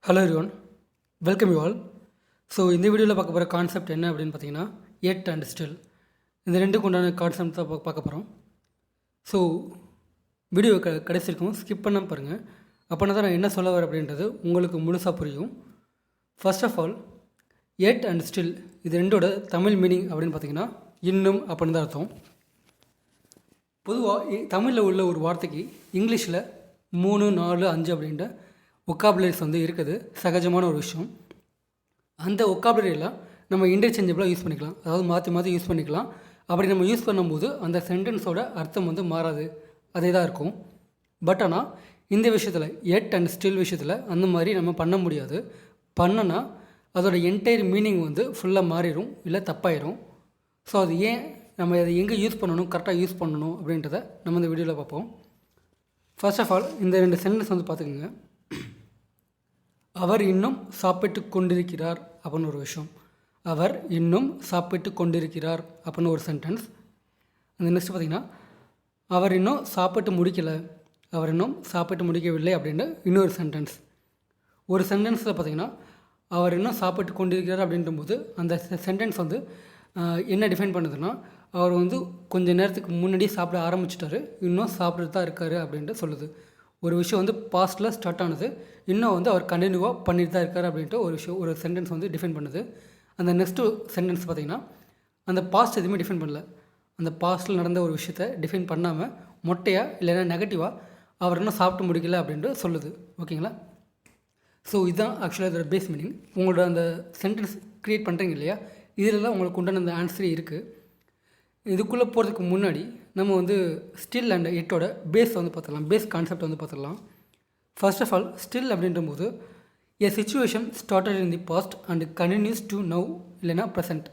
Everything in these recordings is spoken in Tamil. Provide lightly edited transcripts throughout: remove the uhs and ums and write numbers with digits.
Hello everyone, welcome you all. So இந்த வீடியோவில் பார்க்க போகிற கான்செப்ட் என்ன அப்படின்னு பார்த்தீங்கன்னா, எட் அண்ட் ஸ்டில். இந்த ரெண்டுக்கு உண்டான கான்செப்ட் தான் பார்க்க போகிறோம். ஸோ வீடியோ கடைசி இருக்கும், ஸ்கிப் பண்ணாமல் பாருங்கள். அப்போனா தான் நான் என்ன சொல்ல வரேன் அப்படின்றது உங்களுக்கு முழுசாக புரியும். First of all, yet and still இது ரெண்டோட தமிழ் மீனிங் அப்படின்னு பார்த்தீங்கன்னா இன்னும் அப்படின்னு தான் அர்த்தம். பொதுவாக தமிழில் உள்ள ஒரு வார்த்தைக்கு இங்கிலீஷில் 3, 4, 5 அப்படின்ற ஒக்காபுலரிஸ் வந்து இருக்குது, சகஜமான ஒரு விஷயம். அந்த ஒக்காபுலரியெல்லாம் நம்ம இன்டர்சேஞ்சபிளாக யூஸ் பண்ணிக்கலாம், அதாவது மாற்றி மாற்றி யூஸ் பண்ணிக்கலாம். அப்படி நம்ம யூஸ் பண்ணும்போது அந்த சென்டென்ஸோட அர்த்தம் வந்து மாறாது, அதே தான் இருக்கும். பட் ஆனால் இந்த விஷயத்தில் எட் அண்ட் ஸ்டில் விஷயத்தில் அந்த மாதிரி நம்ம பண்ண முடியாது. பண்ணனா அதோட என்டையர் மீனிங் வந்து ஃபுல்லாக மாறிடும், இல்லை தப்பாயிடும். ஸோ அது ஏன் நம்ம அதை எங்கே யூஸ் பண்ணணும், கரெக்டாக யூஸ் பண்ணணும் அப்படின்றத நம்ம இந்த வீடியோவில் பார்ப்போம். ஃபர்ஸ்ட் ஆஃப் ஆல், இந்த 2 சென்டென்ஸ் வந்து பார்த்துக்கோங்க. அவர் இன்னும் சாப்பிட்டு கொண்டிருக்கிறார் அப்படின்னு ஒரு விஷயம். அவர் இன்னும் சாப்பிட்டு கொண்டிருக்கிறார் அப்படின்னு ஒரு சென்டென்ஸ். அந்த நெக்ஸ்ட் பார்த்திங்கன்னா, அவர் இன்னும் சாப்பிட்டு முடிக்கலை, அவர் இன்னும் சாப்பிட்டு முடிக்கவில்லை அப்படின்னு இன்னொரு சென்டென்ஸ். ஒரு சென்டென்ஸில் பார்த்திங்கன்னா, அவர் இன்னும் சாப்பிட்டு கொண்டிருக்கிறார் அப்படின்றபோது அந்த சென்டென்ஸ் வந்து என்ன டிஃபைன் பண்ணுதுன்னா, அவர் வந்து கொஞ்சம் நேரத்துக்கு முன்னாடியே சாப்பிட ஆரம்பிச்சிட்டாரு, இன்னும் சாப்பிட்டு தான் இருக்கார் அப்படின்ட்டு சொல்லுது. ஒரு விஷயம் வந்து பாஸ்ட்டில் ஸ்டார்ட் ஆனது, இன்னும் வந்து அவர் கண்டினியூவாக பண்ணிட்டு தான் இருக்கார் அப்படின்ட்டு ஒரு விஷயம், ஒரு சென்டென்ஸ் வந்து டிஃபைன் பண்ணுது. அந்த நெக்ஸ்ட்டு சென்டென்ஸ் பார்த்திங்கன்னா, அந்த பாஸ்ட் எதுவுமே டிஃபைன் பண்ணல. அந்த பாஸ்ட்டில் நடந்த ஒரு விஷயத்தை டிஃபைன் பண்ணாமல் மொட்டையாக இல்லைன்னா நெகட்டிவாக அவர் இன்னும் சாப்பிட்டு முடிக்கல அப்படின்ட்டு சொல்லுது. ஓகேங்களா? ஸோ இதுதான் ஆக்சுவலாக இதோட பேஸ் மீனிங். உங்களோட அந்த சென்டென்ஸ் க்ரியேட் பண்ணுறீங்க இல்லையா, இதில் தான் உங்களுக்கு உண்டான அந்த ஆன்சரே இருக்குது. இதுக்குள்ளே போகிறதுக்கு முன்னாடி நம்ம வந்து ஸ்டில் அண்ட் எட்டோட பேஸ் வந்து பார்த்துடலாம், பேஸ் கான்செப்ட் வந்து பார்த்துடலாம். ஃபர்ஸ்ட் ஆஃப் ஆல், ஸ்டில் அப்படின்றபோது a situation started in the past and continues to now இல்லைனா present.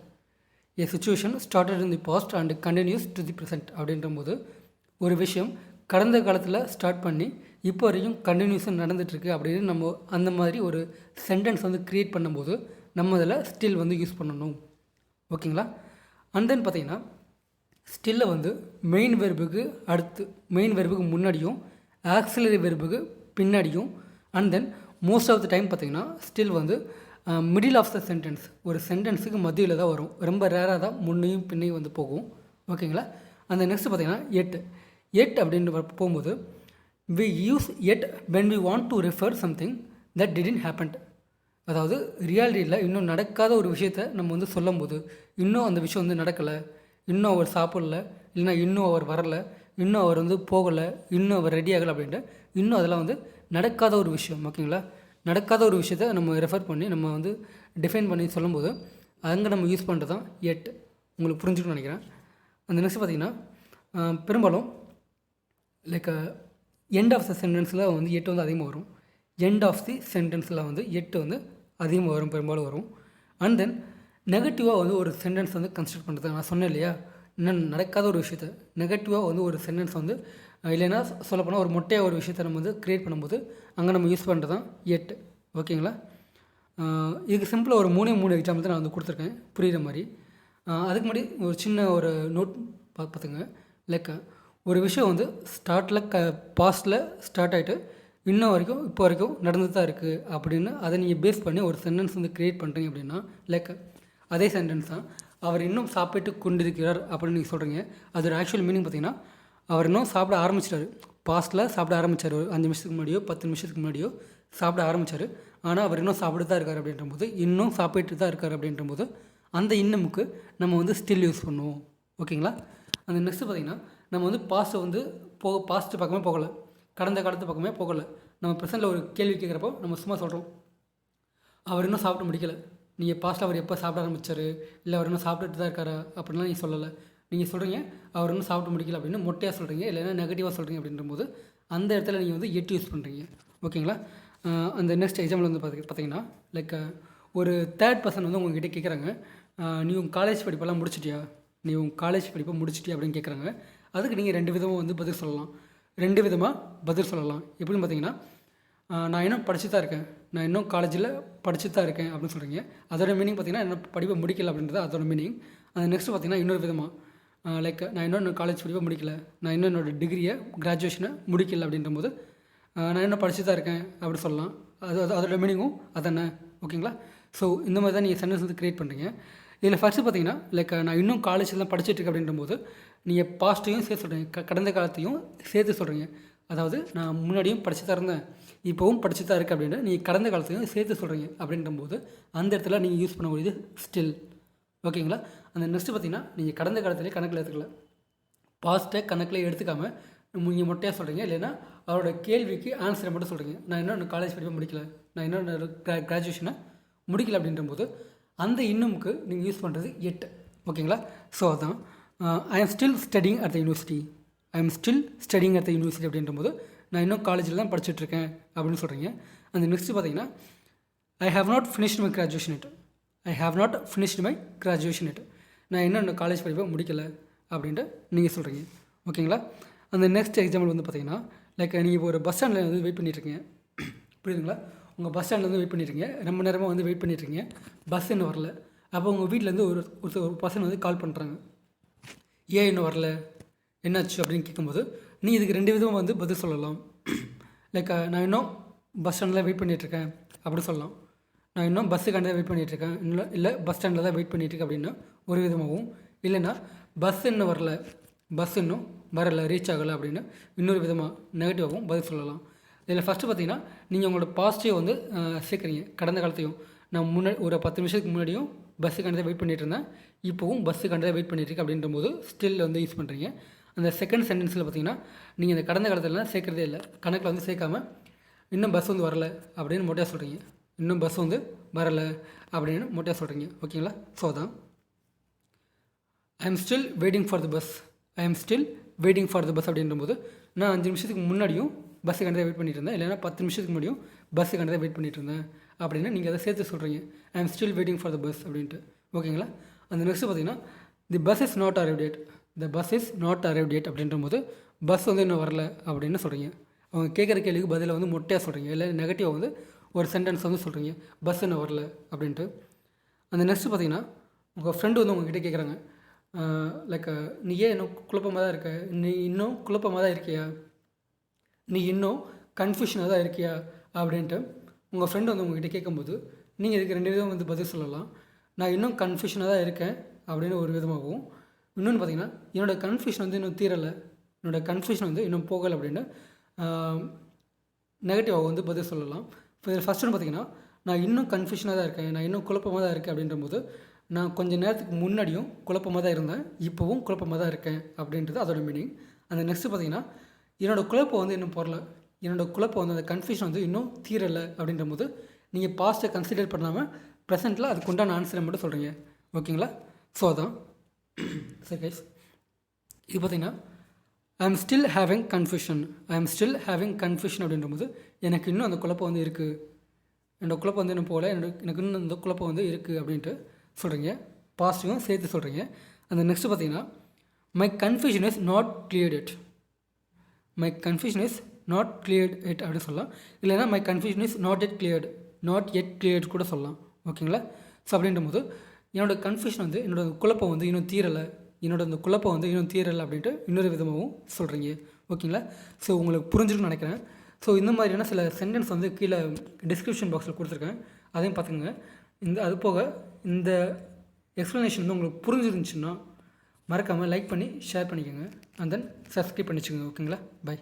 A situation started in the past and continues to the present அப்படின்றபோது ஒரு விஷயம் கடந்த காலத்தில் ஸ்டார்ட் பண்ணி இப்போ வரைக்கும் கண்டினியூஸாக நடந்துகிட்ருக்கு அப்படின்னு நம்ம அந்த மாதிரி ஒரு சென்டென்ஸ் வந்து க்ரியேட் பண்ணும்போது நம்ம அதில் ஸ்டில் வந்து யூஸ் பண்ணணும். ஓகேங்களா? அண்ட் தென் பார்த்திங்கன்னா, ஸ்டில்லை வந்து மெயின் வெர்புக்கு அடுத்து, மெயின் வெர்புக்கு முன்னாடியும் ஆக்சிலரி வெர்புக்கு பின்னாடியும், and then most of the time பார்த்திங்கன்னா ஸ்டில் வந்து மிடில் ஆஃப் த சென்டென்ஸ், ஒரு சென்டென்ஸுக்கு மத்தியில் தான் வரும். ரொம்ப ரேராக தான் முன்னையும் பின்னையும் வந்து போகும். ஓகேங்களா? அந்த நெக்ஸ்ட் பார்த்திங்கன்னா எட் அப்படின்னு போகும்போது we use yet when we want to refer something that didn't happen. அதாவது ரியாலிட்டியில் இன்னும் நடக்காத ஒரு விஷயத்தை நம்ம வந்து சொல்லும் போது, இன்னும் அந்த விஷயம் வந்து நடக்கலை, இன்னும் அவர் சாப்பிடல, இல்லைனா இன்னும் அவர் வரலை, இன்னும் அவர் வந்து போகலை, இன்னும் அவர் ரெடி ஆகலை அப்படின்ட்டு இன்னும் அதெல்லாம் வந்து நடக்காத ஒரு விஷயம். ஓகேங்களா? நடக்காத ஒரு விஷயத்தை நம்ம ரெஃபர் பண்ணி நம்ம வந்து டிஃபைன் பண்ணி சொல்லும்போது அங்கே நம்ம யூஸ் பண்ணுறது தான் எட். உங்களுக்கு புரிஞ்சுக்கணும்னு நினைக்கிறேன். அந்த நெக்ஸ்ட் பார்த்திங்கன்னா, பெரும்பாலும் லைக் எண்ட் ஆஃப் த சென்டென்ஸில் வந்து எட்டு வந்து அதிகமாக வரும். எண்ட் ஆஃப் தி சென்டென்ஸில் வந்து எட்டு வந்து அதிகமாக வரும், பெரும்பாலும் வரும். அண்ட் தென் நெகட்டிவாக வந்து ஒரு சென்டென்ஸ் வந்து கன்ஸ்ட்ரக்ட் பண்ணுறது. நான் சொன்னேன் இல்லையா, இன்னும் நடக்காத ஒரு விஷயத்தை நெகட்டிவாக வந்து ஒரு சென்டென்ஸ் வந்து இல்லைன்னா சொல்லப்போனால் ஒரு மொட்டையாக ஒரு விஷயத்தை நம்ம வந்து க்ரியேட் பண்ணும்போது அங்கே நம்ம யூஸ் பண்ணுறது தான் எட்டு. ஓகேங்களா? இதுக்கு சிம்பிளாக ஒரு 3 எக்ஸாம்பிள் தான் நான் வந்து கொடுத்துருக்கேன், புரிகிற மாதிரி. அதுக்கு முன்னாடி ஒரு சின்ன ஒரு நோட் பார்த்துங்க. லைக் ஒரு விஷயம் வந்து பாஸ்ட்டில் ஸ்டார்ட் ஆகிட்டு இன்னும் வரைக்கும் இப்போ வரைக்கும் நடந்து தான் இருக்குது அப்படின்னு அதை நீங்கள் பேஸ் பண்ணி ஒரு சென்டென்ஸ் வந்து க்ரியேட் பண்ணுறீங்க அப்படின்னா, லைக் அதே சென்டென்ஸ் தான் அவர் இன்னும் சாப்பிட்டு கொண்டிருக்கிறார் அப்படின்னு நீங்கள் சொல்கிறீங்க. அதோட ஆக்சுவல் மீனிங் பார்த்திங்கன்னா, அவர் இன்னும் சாப்பிட ஆரம்பிச்சிட்டாரு. பாஸ்ட்டில் சாப்பிட ஆரம்பித்தார், ஒரு 5 நிமிஷத்துக்கு முன்னாடியோ 10 நிமிஷத்துக்கு முன்னாடியோ சாப்பிட ஆரம்பித்தார். ஆனால் அவர் இன்னும் சாப்பிட்டு தான் இருக்கார் அப்படின்றபோது, இன்னும் சாப்பிட்டு தான் இருக்கார் அப்படின்றபோது அந்த இன்னமுக்கு நம்ம வந்து ஸ்டில் யூஸ் பண்ணுவோம். ஓகேங்களா? அந்த நெக்ஸ்ட்டு பார்த்திங்கன்னா, நம்ம வந்து பாஸ்ட்டை வந்து பாஸ்ட்டு பக்கமே போகலை, கடந்த காலத்து பக்கமே போகலை. நம்ம ப்ரெசென்ட்டில் ஒரு கேள்வி கேட்குறப்போ நம்ம சும்மா சொல்கிறோம், அவர் இன்னும் சாப்பிட்டு முடிக்கலை. நீங்கள் பாஸ்ட்டில் அவர் எப்போ சாப்பிட ஆரம்பித்தார், இல்லை அவர் இன்னும் சாப்பிட்டுட்டு தான் இருக்காரா அப்படின்லாம் நீங்கள் சொல்லலை. நீங்கள் சொல்கிறீங்க அவர் இன்னும் சாப்பிட்டு முடிக்கல அப்படின்னு மொட்டையாக சொல்கிறீங்க, இல்லைன்னா நெகட்டிவாக சொல்கிறீங்க அப்படின்றபோது அந்த இடத்துல நீங்கள் வந்து எட்டு யூஸ் பண்ணுறீங்க. ஓகேங்களா? அந்த நெக்ஸ்ட் எக்ஸாம்பிள் வந்து பார்த்தீங்கன்னா, லைக் ஒரு தேர்ட் பர்சன் வந்து உங்கள்கிட்ட கேட்குறாங்க, நீ உங்கள் காலேஜ் படிப்பெல்லாம் முடிச்சிட்டியா, நீ உங்கள் காலேஜ் படிப்பை முடிச்சிட்டியா அப்படின்னு கேட்குறாங்க. அதுக்கு நீங்கள் 2 விதமாக வந்து பதில் சொல்லலாம், 2 விதமாக பதில் சொல்லலாம். எப்படின்னு பார்த்தீங்கன்னா, நான் இன்னும் படிச்சு தான் இருக்கேன், நான் இன்னும் காலேஜில் படிச்சு தான் இருக்கேன் அப்படின்னு சொல்கிறீங்க. அதோட மீனிங் பார்த்திங்கன்னா, இன்னும் படிப்பை முடிக்கல அப்படின்றது அதோட மீனிங். அது நெக்ஸ்ட் பார்த்திங்கன்னா, இன்னொரு விதமாக லைக் நான் இன்னும் காலேஜ் படிப்பை முடிக்கல, நான் இன்னும் என்னோடய டிகிரியை கிராஜுவேஷனை முடிக்கல அப்படின்றபோது நான் இன்னும் படிச்சு தான் இருக்கேன் அப்படி சொல்லலாம். அதோட மீனிங்கும் அதானே, ஓகேங்களா? ஸோ இந்த மாதிரி தான் நீங்கள் சென்டென்ஸ் வந்து க்ரியேட் பண்ணுறீங்க. இதில் ஃபஸ்ட்டு பார்த்தீங்கன்னா, லைக் நான் இன்னும் காலேஜில் தான் படிச்சுட்ருக்கேன் அப்படின்றபோது நீங்கள் பாஸ்ட்டையும் சேர்த்து சொல்கிறீங்க, கடந்த காலத்தையும் சேர்த்து சொல்கிறீங்க. அதாவது நான் முன்னாடியும் படிச்சு தான் இருந்தேன், இப்போவும் படிச்சு தான் இருக்குது அப்படின்னு நீங்கள் கடந்த காலத்தையும் சேர்த்து சொல்கிறீங்க. அப்படின்றபோது அந்த இடத்துல நீங்கள் யூஸ் பண்ணக்கூடியது ஸ்டில், ஓகேங்களா? அந்த நெக்ஸ்ட்டு பார்த்தீங்கன்னா, நீங்கள் கடந்த காலத்துலேயே கணக்கில் எடுத்துக்கல, பாஸ்ட்டை கணக்கில் எடுத்துக்காமல் நீங்கள் மொட்டையாக சொல்கிறீங்க. இல்லைன்னா அவரோட கேள்விக்கு ஆன்சரை மட்டும் சொல்கிறீங்க. நான் இன்னும் காலேஜ் படிப்பை முடிக்கல, நான் இன்னும் கிராஜுவேஷனை முடிக்கல அப்படின்றபோது அந்த இன்னுமுக்கு நீங்கள் யூஸ் பண்ணுறது எட், ஓகேங்களா? ஸோ அதான் I am still studying at the university, I am still studying at the university அப்படின்றபோது நான் இன்னும் காலேஜில் தான் படிச்சுட்ருக்கேன் அப்படின்னு சொல்கிறீங்க. அந்த நெக்ஸ்ட்டு பார்த்தீங்கன்னா, I have not finished my graduation it, I have not finished my graduation it, நான் இன்னும் காலேஜ் படிப்பை முடிக்கலை அப்படின்ட்டு நீங்கள் சொல்கிறீங்க, ஓகேங்களா? அந்த நெக்ஸ்ட் எக்ஸாம்பிள் வந்து பார்த்தீங்கன்னா, லைக் நீங்கள் இப்போ ஒரு பஸ் ஸ்டாண்டில் வந்து வெயிட் பண்ணிட்டுருக்கீங்க, புரியுதுங்களா? உங்கள் பஸ் ஸ்டாண்டில் வந்து வெயிட் பண்ணிட்டுருக்கீங்க, ரொம்ப நேரமாக வந்து வெயிட் பண்ணிட்டுருக்கீங்க, பஸ் இன்னும் வரல. அப்போ உங்கள் வீட்டிலேருந்து ஒரு பர்சன் வந்து கால் பண்ணுறாங்க, ஏன் இன்னும் வரல, என்னாச்சு அப்படின்னு கேட்கும்போது நீங்கள் இதுக்கு 2 விதமாக வந்து பதில் சொல்லலாம். லைக் நான் இன்னும் பஸ் ஸ்டாண்டில் வெயிட் பண்ணிகிட்ருக்கேன் அப்படி சொல்லலாம், நான் இன்னும் பஸ்ஸுக்காண்டி தான் வெயிட் பண்ணிகிட்ருக்கேன், இல்லை பஸ் ஸ்டாண்டில் தான் வெயிட் பண்ணிகிட்ருக்கேன் அப்படின்னு ஒரு விதமாகவும், இல்லைன்னா பஸ் இன்னும் வரல, பஸ் இன்னும் வரலை, ரீச் ஆகலை அப்படின்னு இன்னொரு விதமாக நெகட்டிவாகவும் பதில் சொல்லலாம். இதில் ஃபஸ்ட்டு பார்த்தீங்கன்னா, நீங்கள் உங்களோட பாசிட்டிவ் வந்து சேர்க்குறீங்க, கடந்த காலத்தையும். நான் முன்னாடி ஒரு 10 நிமிஷத்துக்கு முன்னாடியும் பஸ்ஸுக்காண்டி தான் வெயிட் பண்ணிகிட்டு இருந்தேன், இப்போவும் பஸ்ஸுக்காண்டி தான் வெயிட் பண்ணிட்டுருக்கேன் அப்படின்ற போது ஸ்டில் வந்து யூஸ் பண்ணுறீங்க. அந்த செகண்ட் சென்டென்ஸில் பார்த்தீங்கன்னா, நீங்கள் இந்த கடந்த காலத்துலலாம் சேர்க்குறதே இல்லை, கணக்கில் வந்து சேர்க்காமல் இன்னும் பஸ் வந்து வரலை அப்படின்னு மொட்டையாக சொல்கிறீங்க, இன்னும் பஸ் வந்து வரலை அப்படின்னு மொட்டையாக சொல்கிறீங்க, ஓகேங்களா? ஸோ தான் I am still waiting for the bus, I am still waiting for the bus அப்படின்றபோது நான் 5 நிமிஷத்துக்கு முன்னாடியும் பஸ்ஸுக்காண்டி தான் வெயிட் பண்ணிட்டு இருந்தேன், இல்லைனா 10 நிமிஷத்துக்கு முன்னாடியும் பஸ்ஸுக்காண்டி தான் வெயிட் பண்ணிட்டு இருந்தேன் அப்படின்னு நீங்கள் அதை சேர்த்து சொல்கிறீங்க, I am still waiting for the bus அப்படின்ட்டு, ஓகேங்களா? அந்த நெக்ஸ்ட்டு பார்த்தீங்கன்னா, the bus is not arrived yet, the bus is not arrived yet அப்படின்ற போது பஸ் வந்து இன்னும் வரல அப்படின்னு சொல்கிறீங்க. அவங்க கேட்குற கேள்விக்கு பதிலை வந்து மொட்டையாக சொல்கிறீங்க, இல்லை நெகட்டிவாக வந்து ஒரு சென்டென்ஸ் வந்து சொல்கிறீங்க, பஸ் இன்னும் வரல அப்படின்ட்டு. அந்த நெக்ஸ்ட்டு பார்த்தீங்கன்னா, உங்கள் ஃப்ரெண்டு வந்து உங்ககிட்ட கேட்குறாங்க, லைக் நீ ஏன் இன்னும் குழப்பமாக தான் இருக்க, நீ இன்னும் குழப்பமாக தான் இருக்கியா, நீ இன்னும் கன்ஃபியூஷனாக தான் இருக்கியா அப்படின்ட்டு உங்கள் ஃப்ரெண்டு வந்து உங்ககிட்ட கேட்கும்போது நீங்கள் இதுக்கு 2 விதம் வந்து பதில் சொல்லலாம். நான் இன்னும் கன்ஃபியூஷனாக தான் இருக்கேன் அப்படின்னு ஒரு விதமாகவும், இன்னொன்று பார்த்தீங்கன்னா, என்னோடய கன்ஃபியூஷன் வந்து இன்னும் தீரலை, என்னோடய கன்ஃபியூஷன் வந்து இன்னும் போகலை அப்படின்னு நெகட்டிவாக வந்து பதில் சொல்லலாம். இப்போ இதில் ஃபஸ்ட்டு பார்த்தீங்கன்னா, நான் இன்னும் கன்ஃபியூஷனாக தான் இருக்கேன், நான் இன்னும் குழப்பமாக தான் இருக்கேன் அப்படின்ற போது நான் கொஞ்சம் நேரத்துக்கு முன்னாடியும் குழப்பமாக தான் இருந்தேன், இப்போவும் குழப்பமாக தான் இருக்கேன் அப்படின்றது அதோட மீனிங். அந்த நெக்ஸ்ட்டு பார்த்தீங்கன்னா, என்னோடய குழப்பம் வந்து இன்னும் போகல, என்னோடய குழப்பம் வந்து அந்த கன்ஃபியூஷன் வந்து இன்னும் தீரலை அப்படின்ற போது நீங்கள் பாஸ்ட்டை கன்சிடர் பண்ணாமல் ப்ரெசென்ட்டில் அதுக்கு உண்டான ஆன்சரை மட்டும் சொல்கிறீங்க, ஓகேங்களா? ஸோ அதான் சரி கைஸ். இது பார்த்தீங்கன்னா, ஐ am still having confusion, I am still having confusion அப்படின்ற போது எனக்கு இன்னும் அந்த குழப்பம் வந்து இருக்குது, என்னோடய குழப்பம் வந்து இன்னும் போகல, எனக்கு இன்னும் அந்த குழப்பம் வந்து இருக்குது அப்படின்ட்டு சொல்கிறீங்க, பாசிட்டிவும் சேர்த்து சொல்கிறீங்க. அந்த நெக்ஸ்ட்டு பார்த்தீங்கன்னா, my confusion is not cleared it, my confusion is not cleared it அப்படின்னு சொல்லலாம், இல்லைனா my confusion is not yet cleared, not yet cleared கூட சொல்லலாம், ஓகேங்களா? ஸோ அப்படின்ற போது என்னோடய கன்ஃபியூஷன் வந்து என்னோடய குழப்பம் வந்து இன்னும் தீரலை, என்னோடய அந்த குழப்பம் வந்து இன்னும் தீரலை அப்படின்ட்டு இன்னொரு விதமாகவும் சொல்கிறீங்க, ஓகேங்களா? ஸோ உங்களுக்கு புரிஞ்சிருக்குன்னு நினைக்கிறேன். ஸோ இந்த மாதிரியான சில சென்டென்ஸ் வந்து கீழே டிஸ்கிரிப்ஷன் பாக்ஸில் கொடுத்துருக்கேன், அதையும் பார்த்துக்கோங்க. அது போக இந்த எக்ஸ்ப்ளனேஷன் வந்து உங்களுக்கு புரிஞ்சிருந்துச்சுன்னா மறக்காமல் லைக் பண்ணி ஷேர் பண்ணிக்கோங்க, அண்ட் தென் சப்ஸ்கிரைப் பண்ணிச்சுக்கோங்க, ஓகேங்களா? பை.